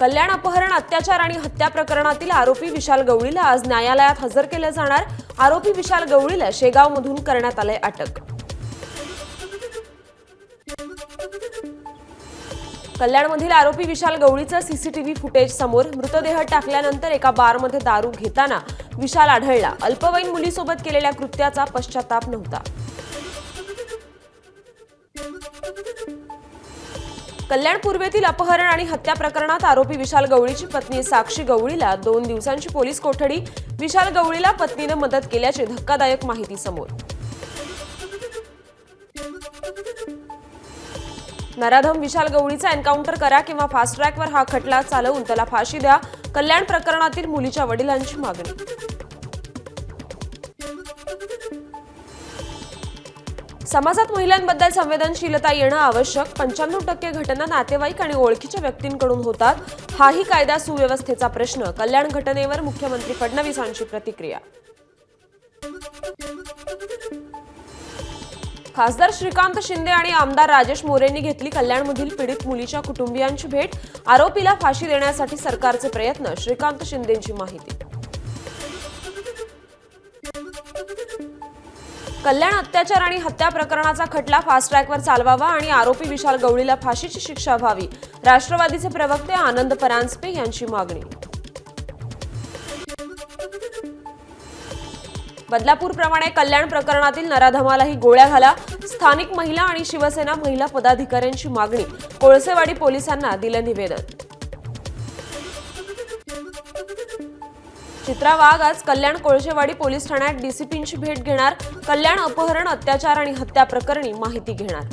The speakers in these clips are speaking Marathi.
कल्याण अपहरण अत्याचार आणि हत्या प्रकरणातील आरोपी विशाल गवळीला आज न्यायालयात हजर केले जाणार। आरोपी विशाल गवळीला शेगावमधून करण्यात आले अटक। कल्याणमधील आरोपी विशाल गवळीचं सीसीटीव्ही फुटेज समोर। मृतदेह टाकल्यानंतर एका बारमध्ये दारू घेताना विशाल आढळला। अल्पवयीन मुलीसोबत केलेल्या कृत्याचा पश्चाताप नव्हता। कल्याण पूर्वेतील अपहरण आणि हत्या प्रकरणात आरोपी विशाल गवळीची पत्नी साक्षी गवळीला 2 दिवसांची पोलीस कोठडी। विशाल गवळीला पत्नीने मदत केल्याची धक्कादायक माहिती समोर। नराधम विशाल गवळीचा एन्काउंटर करा किंवा फास्ट ट्रॅकवर हा खटला चालवून त्याला फाशी द्या, कल्याण प्रकरणातील मुलीच्या वडिलांची मागणी। समाजात महिलांबद्दल संवेदनशीलता येणं आवश्यक। 95% घटना नातेवाईक आणि ओळखीच्या व्यक्तींकडून होतात। हाही कायदा सुव्यवस्थेचा प्रश्न। कल्याण घटनेवर मुख्यमंत्री फडणवीसांची प्रतिक्रिया। खासदार श्रीकांत शिंदे आणि आमदार राजेश मोरेंनी घेतली कल्याणमधील पीडित मुलीच्या कुटुंबियांची भेट। आरोपीला फाशी देण्यासाठी सरकारचे प्रयत्न। श्रीकांत शिंदेंची माहिती। कल्याण अत्याचार आणि हत्या प्रकरणाचा खटला फास्ट ट्रॅकवर चालवावा आणि आरोपी विशाल गवळीला फाशीची शिक्षा व्हावी, राष्ट्रवादीचे प्रवक्ते आनंद परांजपे यांची मागणी। बदलापूरप्रमाणे कल्याण प्रकरणातील नराधमालाही गोळ्या घाला, स्थानिक महिला आणि शिवसेना महिला पदाधिकाऱ्यांची मागणी। कोळसेवाडी पोलिसांना दिलं निवेदन। चित्रा वाघ आज कल्याण कोळसेवाडी पोलीस ठाण्यात डीसीपींची भेट घेणार। कल्याण अपहरण अत्याचार आणि हत्या प्रकरणी माहिती घेणार।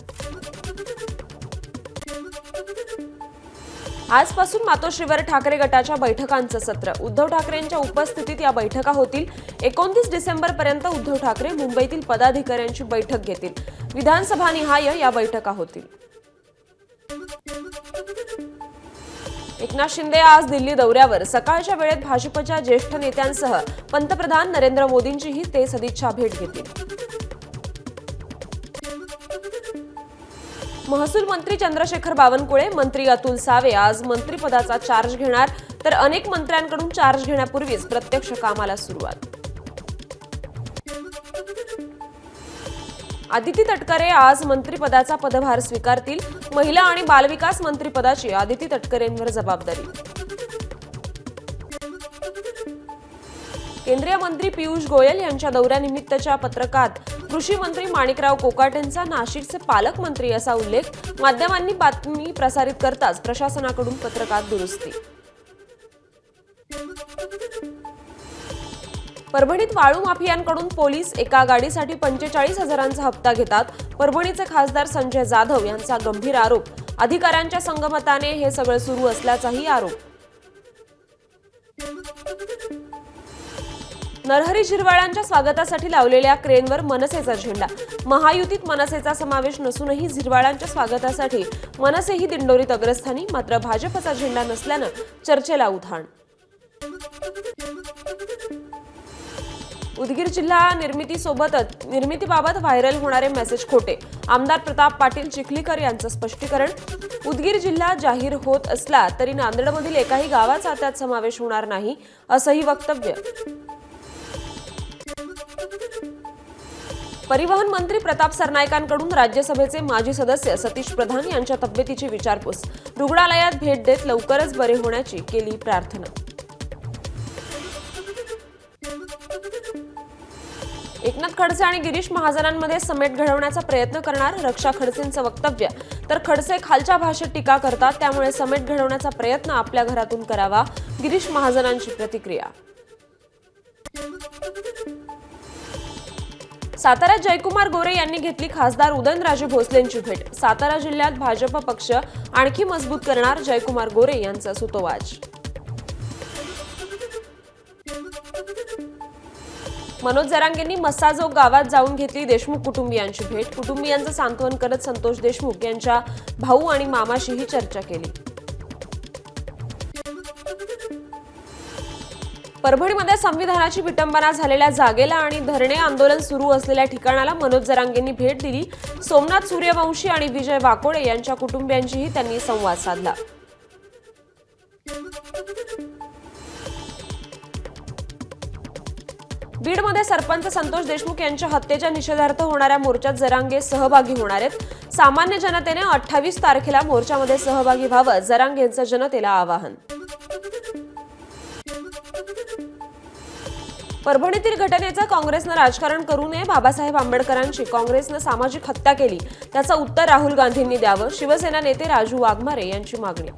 आजपासून मातोश्रीवर ठाकरे गटाच्या बैठकांचं सत्र। उद्धव ठाकरेंच्या उपस्थितीत या बैठका होतील। 29 डिसेंबरपर्यंत उद्धव ठाकरे मुंबईतील पदाधिकाऱ्यांची बैठक घेतील। विधानसभानिहाय या बैठका होतील। एकनाथ शिंदे आज दिल्ली दौऱ्यावर। सकाळच्या वेळेत भाजपच्या ज्येष्ठ नेत्यांसह पंतप्रधान नरेंद्र मोदींचीही ते सदिच्छा भेट घेतील। महसूल मंत्री चंद्रशेखर बावनकुळे, मंत्री अतुल सावे आज मंत्रिपदाचा चार्ज घेणार, तर अनेक मंत्र्यांकडून चार्ज घेण्यापूर्वीच प्रत्यक्ष कामाला सुरुवात। आदिती तटकरे आज मंत्रिपदाचा पदभार स्वीकारतील। महिला आणि बालविकास मंत्रिपदाची आदिती तटकरेंवर जबाबदारी। केंद्रीय मंत्री पियुष गोयल यांच्या दौऱ्यानिमित्तच्या पत्रकात कृषी मंत्री माणिकराव कोकाटेंचा नाशिकचे पालकमंत्री असा उल्लेख। माध्यमांनी बातमी प्रसारित करताच प्रशासनाकडून पत्रकात दुरुस्ती। परभणीत वाळू माफियांकडून पोलीस एका गाडीसाठी 45,000चा हप्ता घेतात। परभणीचे खासदार संजय जाधव यांचा गंभीर आरोप। अधिकाऱ्यांच्या संगमताने हे सगळं सुरू असल्याचाही आरोप। नरहरी झिरवाळांच्या स्वागतासाठी लावलेल्या क्रेनवर मनसेचा झेंडा। महायुतीत मनसेचा समावेश नसूनही झिरवाळांच्या स्वागतासाठी मनसेही दिंडोरीत अग्रस्थानी। मात्र भाजपचा झेंडा नसल्यानं चर्चेला उधाण। उदगीर जिल्हा निर्मितीबाबत व्हायरल होणारे मेसेज खोटे। आमदार प्रताप पाटील चिखलीकर यांचं स्पष्टीकरण। उदगीर जिल्हा जाहीर होत असला तरी नांदेडमधील एकाही गावाचा त्यात समावेश होणार नाही, असंही वक्तव्य। परिवहन मंत्री प्रताप सरनाईकांकडून राज्यसभेचे माजी सदस्य सतीश प्रधान यांच्या तब्येतीची विचारपूस। रुग्णालयात भेट देत लवकरच बरे होण्याची केली प्रार्थना। एकनाथ खडसे आणि गिरीश महाजनांमध्ये समेट घडवण्याचा प्रयत्न करणार, रक्षा खडसेंचं वक्तव्य। तर खडसे खालच्या भाषेत टीका करतात, त्यामुळे समेट घडवण्याचा प्रयत्न आपल्या घरातून करावा, गिरीश महाजनांची प्रतिक्रिया। साताऱ्यात जयकुमार गोरे यांनी घेतली खासदार उदयनराजे भोसलेंची भेट। सातारा जिल्ह्यात भाजप पक्ष आणखी मजबूत करणार, जयकुमार गोरे यांचा सुतोवाच। मनोज जरांगेंनी मस्साजोग गावात जाऊन घेतली देशमुख कुटुंबियांची भेट। कुटुंबियांचं सांत्वन करत संतोष देशमुख यांच्या भाऊ आणि मामाशीही चर्चा केली। परभणीमध्ये संविधानाची विटंबना झालेल्या जागेला आणि धरणे आंदोलन सुरू असलेल्या ठिकाणाला मनोज जरांगेंनी भेट दिली। सोमनाथ सूर्यवंशी आणि विजय वाकोडे यांच्या कुटुंबियांशीही त्यांनी संवाद साधला। बीडमध्ये सरपंच संतोष देशमुख यांच्या हत्येच्या निषेधार्थ होणाऱ्या मोर्चात जरांगे सहभागी होणार आहेत। सामान्य जनतेने 28 तारखेला मोर्चामध्ये सहभागी व्हावं, जरांगे यांचं जनतेला आवाहन। परभणीतील घटनेचं काँग्रेसनं राजकारण करू नये। बाबासाहेब आंबेडकरांची काँग्रेसनं सामाजिक हत्या केली, त्याचं उत्तर राहुल गांधींनी द्यावं, शिवसेना नेते राजू वाघमारे यांची मागणी।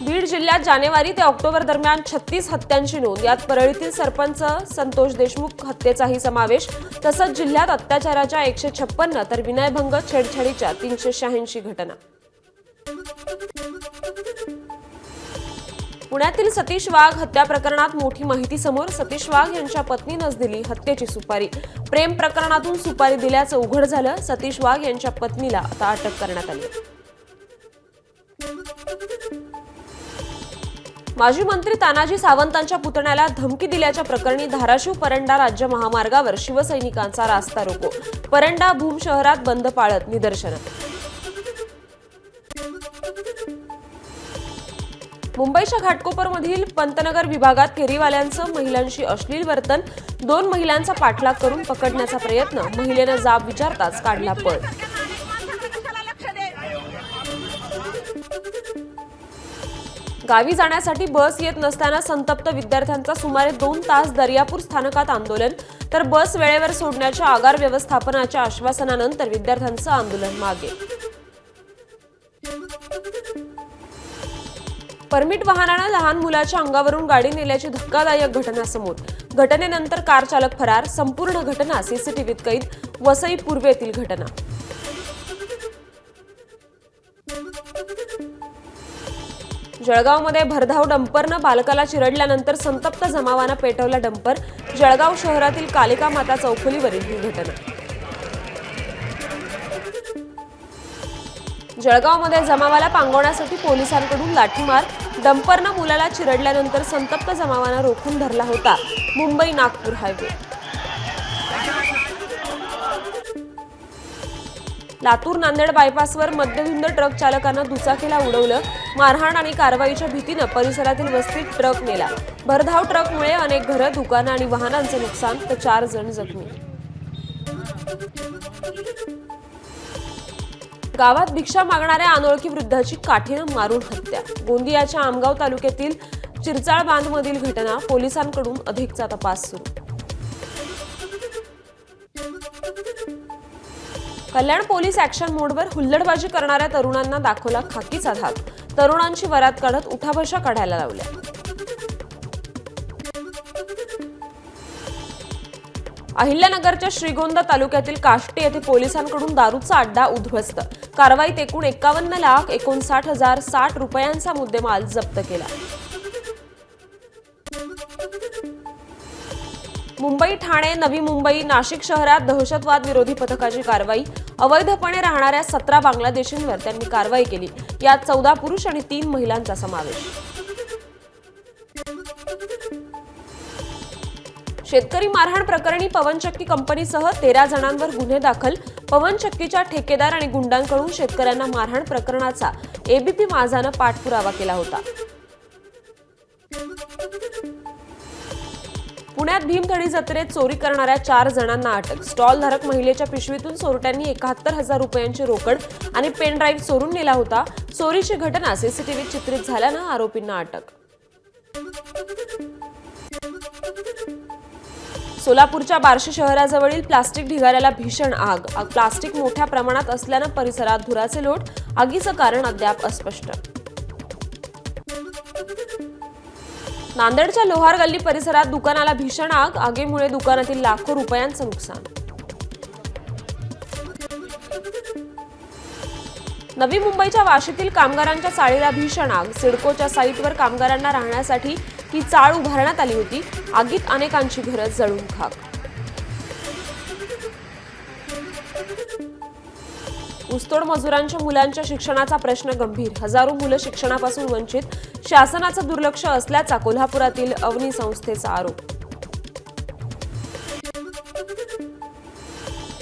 बीड जिल्ह्यात जानेवारी ते ऑक्टोबर दरम्यान 36 हत्यांची नोंद, यात परळीतील सरपंच संतोष देशमुख हत्येचाही समावेश। तसंच जिल्ह्यात अत्याचाराच्या 156 तर विनयभंग छेडछाडीच्या 386 घटना। पुण्यातील सतीश वाघ हत्या प्रकरणात मोठी माहिती समोर। सतीश वाघ यांच्या पत्नीनंच दिली हत्येची सुपारी। प्रेम प्रकरणातून सुपारी दिल्याचं उघड झालं। सतीश वाघ यांच्या पत्नीला आता अटक करण्यात आली। माजी मंत्री तानाजी सावंतांच्या पुतण्याला धमकी दिल्याच्या प्रकरणी धाराशिव परंडा राज्य महामार्गावर शिवसैनिकांचा रास्ता रोको। परंडा भूम शहरात बंद पाळत निदर्शनं। मुंबईच्या घाटकोपरमधील पंतनगर विभागात फेरीवाल्यांचं महिलांशी अश्लील वर्तन। 2 महिलांचा पाठलाग करून पकडण्याचा प्रयत्न, महिलेनं जाब विचारताच काढला पळ। गावी जाण्यासाठी बस येत नसताना संतप्त विद्यार्थ्यांचा सुमारे 2 तास दर्यापूर स्थानकात आंदोलन, तर बस वेळेवर सोडण्याच्या आगार व्यवस्थापनाच्या आश्वासनानंतर विद्यार्थ्यांचं आंदोलन मागे। परमिट वाहनानं लहान मुलाच्या अंगावरून गाडी नेल्याची धक्कादायक घटना समोर। घटनेनंतर कार चालक फरार, संपूर्ण घटना सीसीटीव्हीत कैद। वसई पूर्वेतील घटना। जळगावमध्ये भरधाव डंपरनं बालकाला चिरडल्यानंतर संतप्त जमावानं पेटवला डंपर। जळगाव शहरातील कालिका माता चौफुलीवरील ही घटना। जळगावमध्ये जमावाला पांगवण्यासाठी पोलिसांकडून लाठीमार। डंपरनं मुलाला चिरडल्यानंतर संतप्त जमावानं रोखून धरला होता मुंबई नागपूर हायवे। लातूर नांदेड बायपासवर मद्यधुंद ट्रक चालकानं दुचाकीला उडवलं। मारहाण आणि कारवाईच्या भीतीनं परिसरातील वस्तीत ट्रक नेला। भरधाव ट्रकमुळे अनेक घरं, दुकानं आणि वाहनांचं नुकसान, तर 4 जण जखमी। गावात भिक्षा मागणाऱ्या अनोळखी वृद्धाची काठीनं मारून हत्या। गोंदियाच्या आमगाव तालुक्यातील चिरचाळ बांधमधील घटना, पोलिसांकडून अधिकचा तपास सुरू। कल्याण पोलीस ऍक्शन मोडवर, हुल्लडबाजी करणाऱ्या तरुणांना दाखवला खाकीचा धाक। तरुणांची वरात काढत उठाबशा काढायला लावल्या। अहिल्यानगरच्या श्रीगोंदा तालुक्यातील काष्टी येथे पोलिसांकडून दारूचा अड्डा उद्ध्वस्त। कारवाईत एकूण 51,59,060 रुपयांचा मुद्देमाल जप्त केला। मुंबई, ठाणे, नवी मुंबई, नाशिक शहरात दहशतवाद विरोधी पथकाची कारवाई। अवैधपणे राहणाऱ्या 17 बांगलादेशींवर त्यांनी कारवाई केली। यात 14 पुरुष आणि 3 महिलांचा समावेश। शेतकरी मारहाण प्रकरणी पवनचक्की कंपनीसह 13 जणांवर गुन्हे दाखल। पवनचक्कीच्या ठेकेदार आणि गुंडांकडून शेतकऱ्यांना मारहाण प्रकरणाचा एबीपी माझानं पाठपुरावा केला होता। पुण्यात भीमथडी जत्रेत चोरी करणाऱ्या 4 जणांना अटक। स्टॉलधारक महिलेच्या पिशवीतून चोरट्यांनी 71,000 रुपयांची रोकड आणि पेन ड्राईव्ह चोरून नेला होता। चोरीची घटना सीसीटीव्हीत चित्रित झाल्यानं आरोपींना अटक। सोलापूरच्या बार्शी शहराजवळील प्लास्टिक ढिगाऱ्याला भीषण आग। प्लास्टिक मोठ्या प्रमाणात असल्यानं परिसरात धुराचे लोट, आगीचं कारण अद्याप अस्पष्ट। नांदेडच्या लोहार गल्ली परिसरात दुकानाला भीषण आग। आगीमुळे दुकानातील लाखो रुपयांचं नुकसान। नवी मुंबईच्या वाशीतील कामगारांच्या चाळीला भीषण आग। सिडकोच्या साईटवर कामगारांना राहण्यासाठी ही चाळ उभारण्यात आली होती। आगीत अनेकांची घरं जळून खाक। ऊसतोड मजुरांच्या मुलांच्या शिक्षणाचा प्रश्न गंभीर। हजारो मुलं शिक्षणापासून वंचित। शासनाचं दुर्लक्ष असल्याचा कोल्हापुरातील अवनी संस्थेचा आरोप।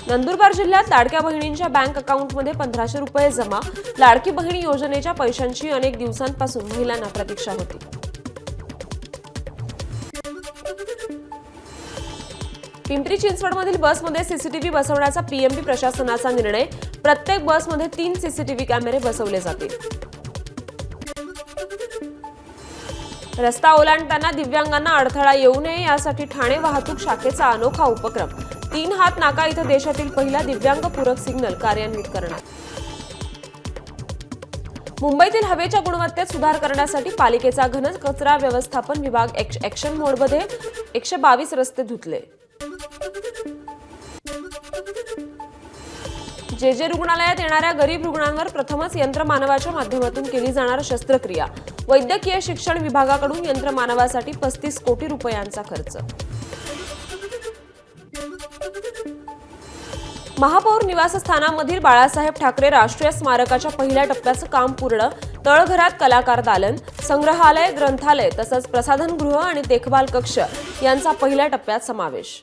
नंदुरबार जिल्ह्यात लाडक्या बहिणींच्या बँक अकाउंटमध्ये 1500 रुपये जमा। लाडकी बहिणी योजनेच्या पैशांची अनेक दिवसांपासून महिलांना प्रतीक्षा होती। पिंपरी चिंचवडमधील बसमध्ये सीसीटीव्ही बसवण्याचा पीएमपी प्रशासनाचा निर्णय. प्रत्येक बसमध्ये 3 सीसीटीव्ही कॅमेरे बसवले जातील. रस्ता ओलांडताना दिव्यांगांना अडथळा येऊ नये यासाठी ठाणे वाहतूक शाखेचा अनोखा उपक्रम. 3 हात नाका इथं देशातील पहिला दिव्यांग पूरक सिग्नल कार्यान्वित करणार. मुंबईतील हवेच्या गुणवत्तेत सुधार करण्यासाठी पालिकेचा घन कचरा व्यवस्थापन विभाग ॲक्शन मोडमध्ये 122 रस्ते धुतले. जे रुग्णालयात येणाऱ्या गरीब रुग्णांवर प्रथमच यंत्रमानवाच्या माध्यमातून केली जाणार शस्त्रक्रिया. वैद्यकीय शिक्षण विभागाकडून यंत्रमानवासाठी 35 कोटी रुपयांचा खर्च. महापौर निवासस्थानामधील बाळासाहेब ठाकरे राष्ट्रीय स्मारकाच्या पहिल्या टप्प्याचं काम पूर्ण. तळघरात कलाकार दालन, संग्रहालय, ग्रंथालय तसंच प्रसाधनगृह आणि देखभाल कक्ष यांचा पहिल्या टप्प्यात समावेश.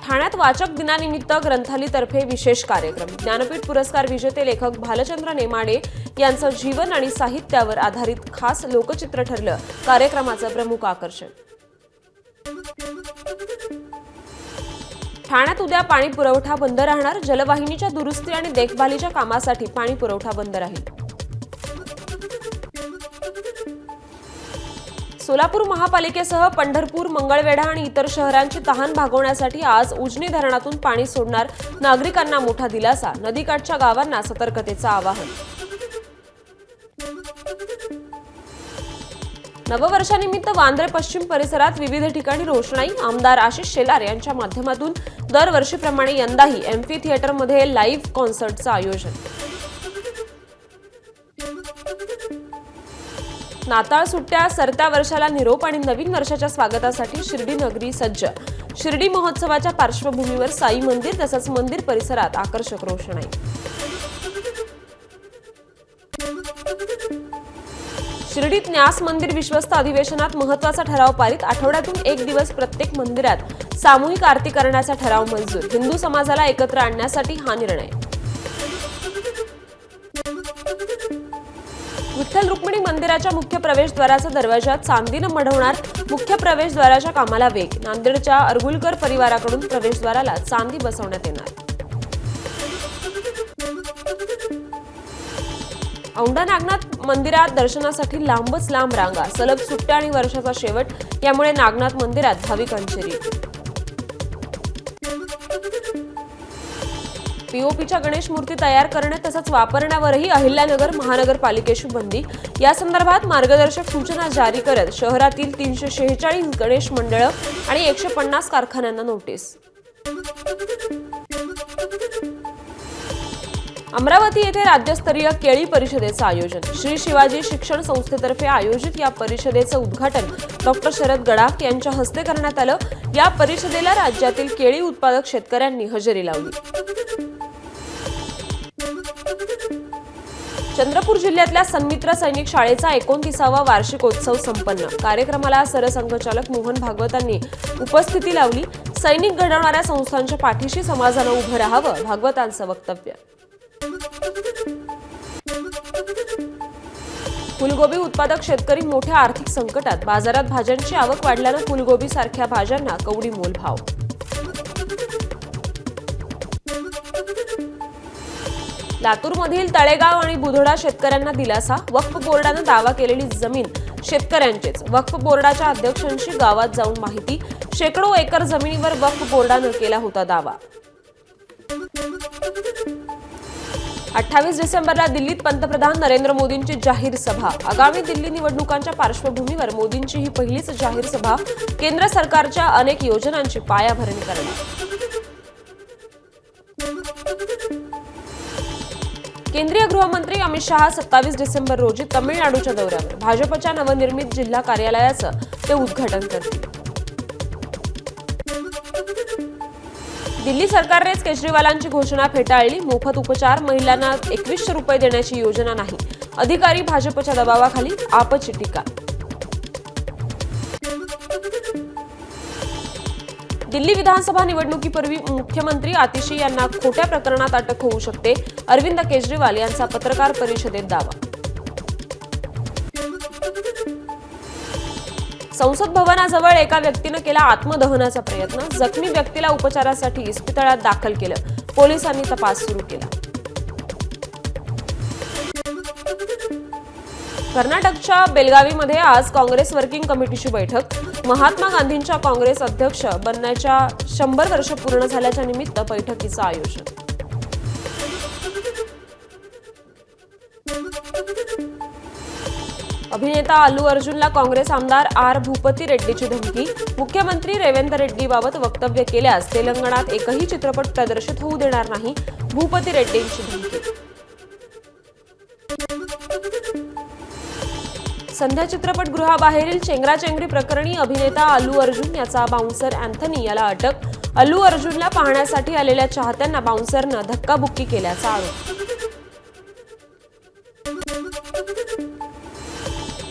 ठाण्यात वाचक दिनानिमित्त ग्रंथालयातर्फे विशेष कार्यक्रम. ज्ञानपीठ पुरस्कार विजेते लेखक भालचंद्र नेमाडे यांचं जीवन आणि साहित्यावर आधारित खास लोकचित्र ठरलं कार्यक्रमाचं प्रमुख आकर्षण. ठाण्यात उद्या पाणी पुरवठा बंद राहणार. जलवाहिनीच्या दुरुस्ती आणि देखभालीच्या कामासाठी पाणी पुरवठा बंद राहील. सोलापूर महापालिकेसह पंढरपूर, मंगळवेढा आणि इतर शहरांची तहान भागवण्यासाठी आज उजनी धरणातून पाणी सोडणार. नागरिकांना मोठा दिलासा. नदीकाठच्या गावांना सतर्कतेचं आवाहन. नववर्षानिमित्त वांद्रे पश्चिम परिसरात विविध ठिकाणी रोषणाई. आमदार आशिष शेलार यांच्या माध्यमातून दरवर्षीप्रमाणे यंदाही एम्फी थिएटरमध्ये लाईव्ह कॉन्सर्टचं आयोजन. नाताळ सुट्ट्या, सरत्या वर्षाला निरोप आणि नवीन वर्षाच्या स्वागतासाठी शिर्डी नगरी सज्ज. शिर्डी महोत्सवाच्या पार्श्वभूमीवर साई मंदिर तसंच मंदिर परिसरात आकर्षक रोषणाई. शिर्डीत न्यास मंदिर विश्वस्त अधिवेशनात महत्त्वाचा ठराव पारित. आठवड्यातून 1 दिवस प्रत्येक मंदिरात सामूहिक आरती करण्याचा ठराव मंजूर. हिंदू समाजाला एकत्र आणण्यासाठी हा निर्णय. विठ्ठल रुक्मिणी मंदिराच्या मुख्य प्रवेशद्वाराचा दरवाजा चांदीनं मढवणार. मुख्य प्रवेशद्वाराच्या कामाला वेग. नांदेडच्या अरगुलकर परिवाराकडून प्रवेशद्वाराला चांदी बसवण्यात येणार. औंढा नागनाथ मंदिरात दर्शनासाठी लांबच लांब रांगा. सलग सुट्ट्या आणि वर्षाचा शेवट यामुळे नागनाथ मंदिरात भाविकांची रीत. पीओपीच्या गणेश मूर्ती तयार करणे तसंच वापरण्यावरही अहिल्यानगर महानगरपालिकेची बंदी. या संदर्भात मार्गदर्शक सूचना जारी करत शहरातील 346 गणेश मंडळं आणि 150 कारखान्यांना नोटीस. अमरावती येथे राज्यस्तरीय केळी परिषदेचं आयोजन. श्री शिवाजी शिक्षण संस्थेतर्फे आयोजित या परिषदेचं उद्घाटन डॉक्टर शरद गडाख यांच्या हस्ते करण्यात आलं. या परिषदेला राज्यातील केळी उत्पादक शेतकऱ्यांनी हजेरी लावली. चंद्रपूर जिल्ह्यातल्या सन्मित्र सैनिक शाळेचा 29वा वार्षिकोत्सव संपन्न. कार्यक्रमाला सरसंघचालक मोहन भागवतांनी उपस्थिती लावली. सैनिक घडवणाऱ्या संस्थांच्या पाठीशी समाजानं उभं राहावं, भागवतांचं वक्तव्य. फुलगोबी उत्पादक शेतकरी मोठ्या आर्थिक संकटात. बाजारात भाज्यांची आवक वाढल्यानं फुलगोबी सारख्या भाज्यांना कवडी मोलभाव. लातूरमधील तळेगाव आणि बुधोडा शेतकऱ्यांना दिलासा. वक्फ बोर्डानं दावा केलेली जमीन शेतकऱ्यांचेच. वक्फ बोर्डाच्या अध्यक्षांशी गावात जाऊन माहिती. शेकडो एकर जमिनीवर वक्फ बोर्डानं केला होता दावा. 28 डिसेंबरला दिल्लीत पंतप्रधान नरेंद्र मोदींची जाहीर सभा. आगामी दिल्ली निवडणुकांच्या पार्श्वभूमीवर मोदींची ही पहिलीच जाहीर सभा. केंद्र सरकारच्या अनेक योजनांची पायाभरणी करणार. केंद्रीय गृहमंत्री अमित शहा 27 डिसेंबर रोजी तमिळनाडूच्या दौऱ्यावर. भाजपच्या नवनिर्मित जिल्हा कार्यालयाचं ते उद्घाटन करतील. दिल्ली सरकारनेच केजरीवालांची घोषणा फेटाळली. मोफत उपचार, महिलांना 2100 रुपये देण्याची योजना नाही. अधिकारी भाजपच्या दबावाखाली. आपची टीका. दिल्ली विधानसभा निवडणुकीपूर्वी मुख्यमंत्री आतिशी यांना खोट्या प्रकरणात अटक होऊ शकते. अरविंद केजरीवाल यांचा पत्रकार परिषदेत दावा. संसद भवनाजवळ एका व्यक्तीने केला आत्मदहनाचा प्रयत्न, जखमी व्यक्तीला उपचारासाठी इस्पितळात दाखल केलं, पोलिसांनी तपास सुरू केला. कर्नाटकच्या बेलगावीमध्ये आज काँग्रेस वर्किंग कमिटीची बैठक. महात्मा गांधींच्या काँग्रेस अध्यक्ष बनण्याच्या 100 वर्ष पूर्ण झाल्याच्या निमित्त बैठकीचं आयोजन. अभिनेता अल्लू अर्जुनला काँग्रेस आमदार आर भूपती रेड्डीची धमकी. मुख्यमंत्री रेवंत रेड्डीबाबत वक्तव्य केल्यास तेलंगणात एकही चित्रपट प्रदर्शित होऊ देणार नाही, भूपती रेड्डींची धमकी. संध्या चित्रपटगृहाबाहेरील चेंगराचेंगरी प्रकरणी अभिनेता अल्लू अर्जुन याचा बाउन्सर अँथनी याला अटक. अल्लू अर्जुनला पाहण्यासाठी आलेल्या चाहत्यांना बाउन्सरनं धक्काबुक्की केल्याचा आरोप.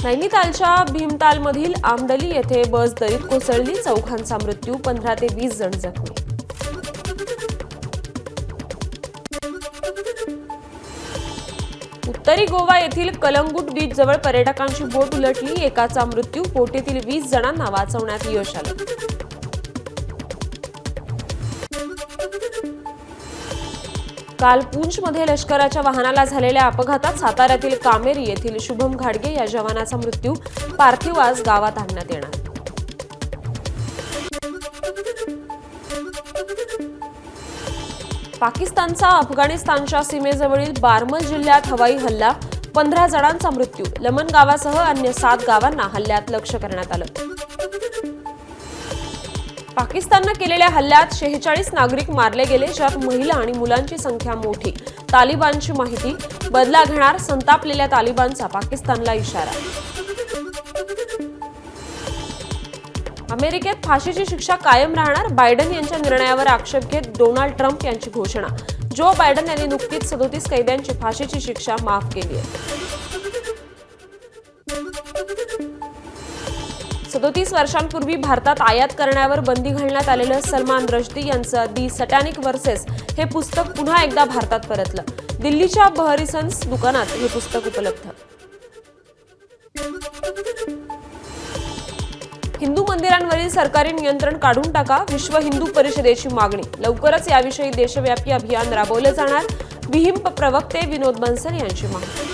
नैनितालच्या भीमतालमधील आमडली येथे बस दरीत कोसळली, चौघांचा मृत्यू, 15 ते 20 जण जखमी. उत्तरी गोवा येथील कलंगूट बीच जवळ पर्यटकांची बोट उलटली, एकाचा मृत्यू, बोटीतील 20 जणांना वाचवण्यात यश आलं. काल पूंछमध्ये लष्कराच्या वाहनाला झालेल्या अपघातात साताऱ्यातील कामेरी येथील शुभम घाडगे या जवानाचा मृत्यू, पार्थिव आज गावात आणण्यात येणार. पाकिस्तानचा अफगाणिस्तानच्या सीमेजवळील बारमल जिल्ह्यात हवाई हल्ला, 15 जणांचा मृत्यू, लमन गावासह अन्य 7 गावांना हल्ल्यात लक्ष्य करण्यात आलं. पाकिस्ताननं केलेल्या हल्ल्यात 46 नागरिक मारले गेले, ज्यात महिला आणि मुलांची संख्या मोठी. तालिबानची माहिती, बदला घेणार संतापलेल्या तालिबानचा पाकिस्तानला इशारा. अमेरिकेत फाशीची शिक्षा कायम राहणार, बायडन यांच्या निर्णयावर आक्षेप घेत डोनाल्ड ट्रम्प यांची घोषणा. जो बायडन यांनी नुकतीच 37 कैद्यांची फाशीची शिक्षा माफ केली आहे. 37 वर्षांपूर्वी भारतात आयात करण्यावर बंदी घालण्यात आलेलं सलमान रश्दी यांचं दी सॅटॅनिक वर्सेस हे पुस्तक पुन्हा एकदा भारतात परतलं. दिल्लीच्या बहरिसन्स दुकानात हे पुस्तक उपलब्ध. हिंदू मंदिरांवरील सरकारी नियंत्रण काढून टाका, विश्व हिंदू परिषदेची मागणी. लवकरच याविषयी देशव्यापी अभियान राबवलं जाणार, विहिंप प्रवक्ते विनोद बन्सल यांची माहिती.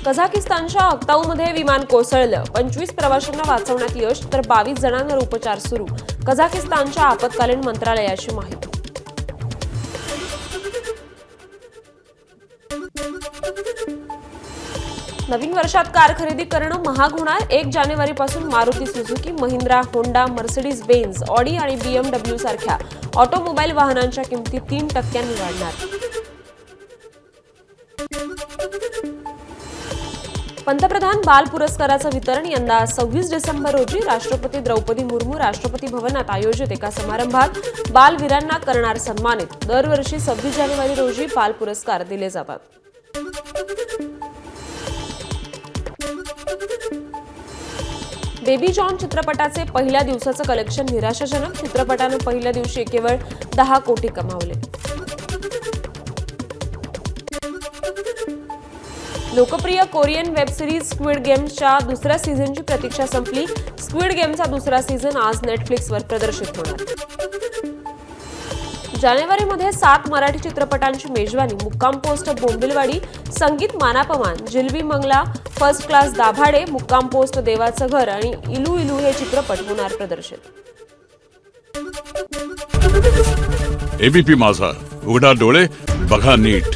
कझाकिस्तानच्या अक्ताऊमध्ये विमान कोसळलं, 25 प्रवाशांना वाचवण्यात यश, तर 22 जणांवर उपचार सुरू. कझाकिस्तानच्या आपत्कालीन मंत्रालयाची माहिती. नवीन वर्षात कार खरेदी करणं महाग होणार, 1 जानेवारीपासून Maruti Suzuki, Mahindra, Honda, Mercedes Benz, Audi आणि BMW सारख्या ऑटोमोबाईल वाहनांच्या किमती 3% वाढणार. पंतप्रधान बाल पुरस्काराचं वितरण यंदा 26 डिसेंबर रोजी राष्ट्रपती द्रौपदी मुर्मू राष्ट्रपती भवनात आयोजित एका समारंभात बालवीरांना करणार सन्मानित. दरवर्षी 26 जानेवारी रोजी बाल पुरस्कार दिले जातात. बेबी जॉन चित्रपटाचे पहिल्या दिवसाचं कलेक्शन निराशाजनक, चित्रपटानं पहिल्या दिवशी केवळ 10 कोटी कमावले. लोकप्रिय कोरियन वेब सिरीज स्क्विड गेम्सच्या दुसऱ्या सीझनची प्रतीक्षा संपली. स्क्विड गेमचा दुसरा सीझन आज नेटफ्लिक्सवर प्रदर्शित होणार. जानेवारीमध्ये 7 मराठी चित्रपटांची मेजवानी, मुक्काम पोस्ट बोंबिलवाडी, संगीत मानापमान, जिलबी मंगला, फर्स्ट क्लास दाभाडे, मुक्काम पोस्ट देवाचं घर आणि इलू इलू हे चित्रपट होणार प्रदर्शित. एबीपी माझा, उघडा डोळे बघा नीट.